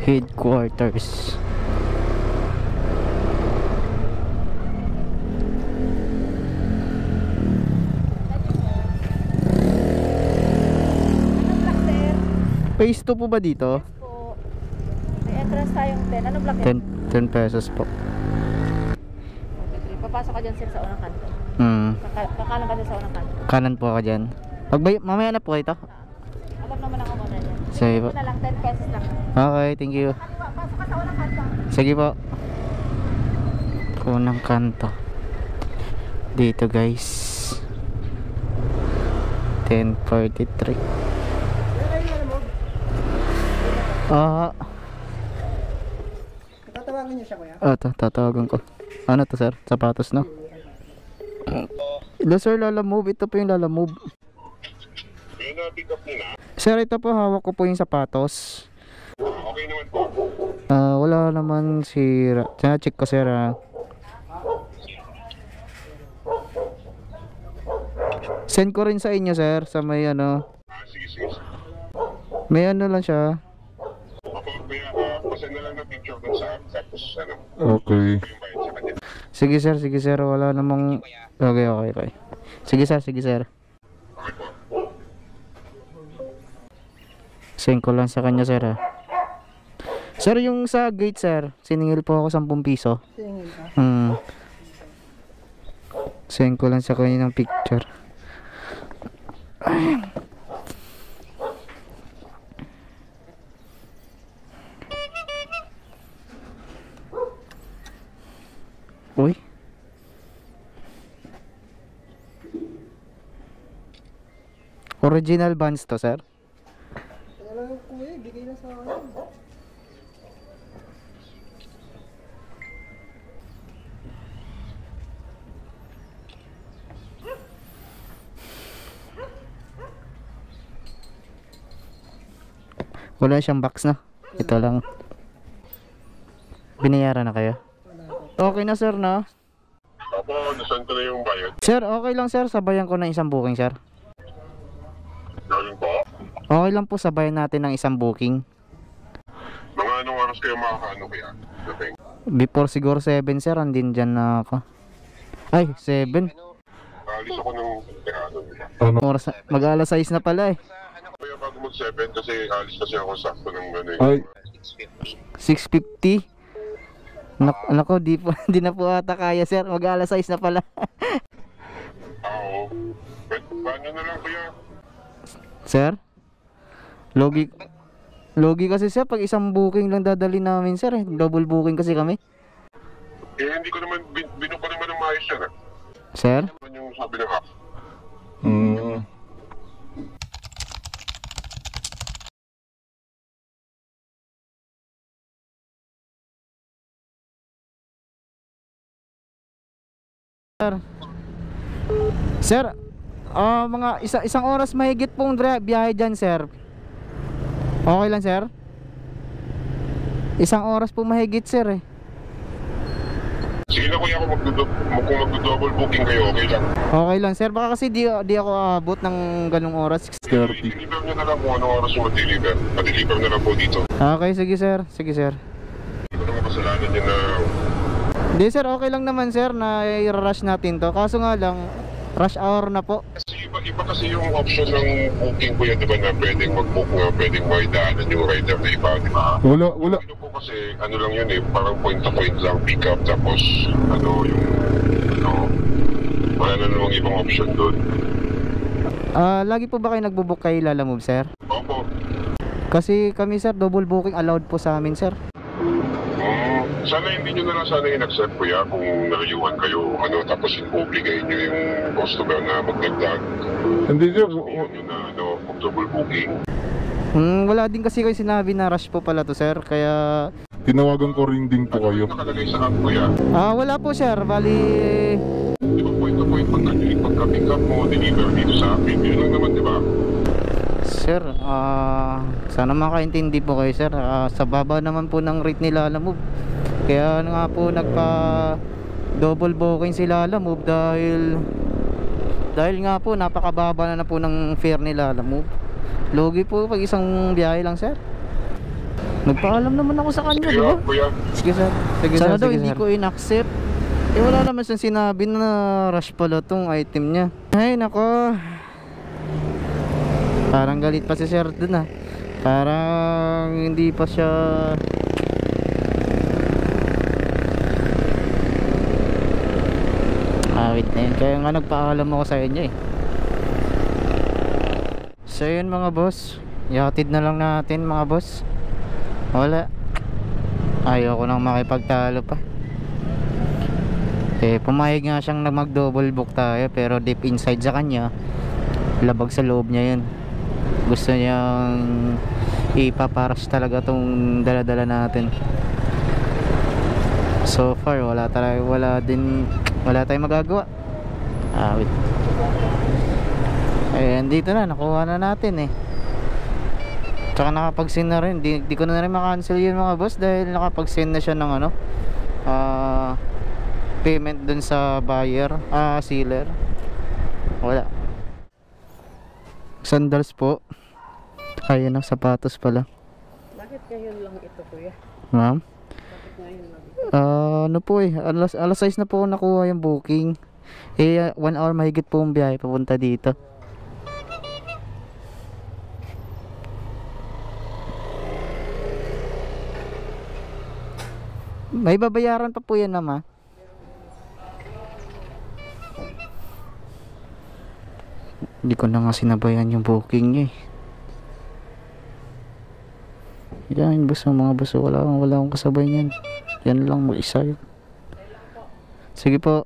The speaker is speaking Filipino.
headquarters. Phase 2 po ba dito? Yes po. May entrance tayong 10. Ano block yan? 10 pesos po. Okay, papasok ka dyan sir sa unang kanto. Kakanan ka dyan sa unang kanto. Kanan po ako dyan. Mamaya na po ito. Alam naman ako muna dyan. Sige po. Ito na lang, 10 pesos lang. Okay, thank you. Kaliwa, pasok ka sa unang kanto. Sige po. Unang kanto. Dito guys. 10:43. Tatawagin niyo siya, kuya? Tatawagan ko. Ano to sir? Sapatos no? Hello sir, Lala Move. Ito po yung Lala Move. Sir, ito po hawak ko po yung sapatos. Okay naman po. Wala naman sira. Check ko sir. Send ko rin sa inyo sir sa may ano. Sige. May ano lang siya. Pasend na lang ng picture dun sa akin. Tapos ano. Okay. Yung bayad sa kanya. Sige sir. Wala namang. Okay. Sige sir. Okay po. Send ko lang sa kanya sir Sir, yung sa gate sir, siningil po ako 10 piso. Singin ka? Send ko lang sa kanya ng picture. Uy. Original bands to sir. Kaya lang kuya, bigay na sa akin. Wala siyang box na. Ito lang. Binayaran na kayo? Okay na sir na. Opo, nasan ko na yung bayad. Sir, okay lang sir. Sabayan ko ng isang booking sir. Galing po. Okay lang po sabayan natin ng isang booking. Mga anong oras kayo makakaano kaya? Dating. Before siguro 7 sir. Andin dyan na ako. Ay, 7. Alis ako ng ano. Oras, mag-alas 6 na pala eh. Kaya bago mag-7 kasi alis kasi ako sakto ng ano Ay. 6:50. Nako, di na po ata kaya sir. Mag-alas 6 na pala. Oo. Paano na lang kuya? Sir? Logi kasi sir, pag isang booking lang dadali namin sir eh. Double booking kasi kami. Eh hindi ko naman, binu ko naman ng maayos yan Sir? Ano yung sabi ng half? Sir, mga isang oras mahigit pong biyahe dyan sir. Okay lang sir? Isang oras po mahigit sir eh. Sige na kuya, kung magdo-double booking kayo, okay lang. Okay lang sir, baka kasi di ako abot ng ganung oras. I-deliver nyo na lang kung anong oras yung mag-deliver. Pa-deliver na lang po dito. Okay, sige sir. Hindi ko naman kasalanan yun na... Hindi sir, okay lang naman sir na i-rush natin to. Kaso nga lang, rush hour na po. Kasi iba kasi yung option ng booking kuya, di ba, na pwedeng mag-book nga, pwedeng maidaanan yung rider na iba, di ba? Wala. Ano po kasi, ano lang yun eh, parang point to point lang, pick up, tapos, ano, yung, wala na namang ibang option doon. Lagi po ba kayo nagbo-book kay Lala Move sir? Opo. Kasi kami sir, double booking allowed po sa amin sir. Sana hindi nyo na lang sana in-accept kuya kung narayuan kayo, tapos i-obligate nyo yung customer na magdagdag. Hindi sir. Yun na, double booking. Wala din kasi kayo sinabi na rush po pala to sir, kaya... Tinawagan ko rin din po kayo. Ano nakalagay sa app kuya? Wala po sir, bali... Di ba point to point pagka-pick up mo, deliver dito sa akin, yun lang naman, di ba? Sir, sana makaintindi po kayo sir. Sa baba naman po ng rate ni Lala Move. Kaya nga po nagpa double booking si Lala Move dahil nga po napakababa na po ng fare ni Lala Move. Logi po pag isang biyahe lang sir. Nagpaalam naman ako sa kanya, di ba? Kuya, Sige sir. Sige, sana daw hindi ko in-accept. Eh wala naman siyang sinabi na rush pala tong item niya. Ay nako. Parang galit pa si sir dun ah. Parang hindi pa siya wait na yun. Kaya nga nagpaalam ako sa inyo eh. So yun mga boss, ihatid na lang natin mga boss. Wala, ayoko nang makipagtalo pa. Eh pumayag nga siyang mag double book tayo, pero deep inside sa kanya labag sa loob niya yun. Gusto niyang ipaparas talaga tong dala-dala natin. So far wala tayong magagawa. Wait. Ayan, dito na, nakuha na natin eh. Tsaka nakapag-send na rin. Di ko na rin makancel yun mga boss, dahil nakapag-send na siya ng ano, payment dun sa buyer, seller. Wala. Sandals po. Ayan ang sapatos pala. Bakit ngayon lang ito, kuya? Ma'am? Bakit ngayon lang? Ano po eh, alas 6 na po ako nakuha yung booking. Eh 1 hour mahigit po ang biyahe papunta dito. May babayaran pa po yan, mama. Hindi ko na nga sinabayan yung booking niya eh. Yan, basta mga basta wala akong kasabay niyan. Yan lang, mag-isa yun. Sige po.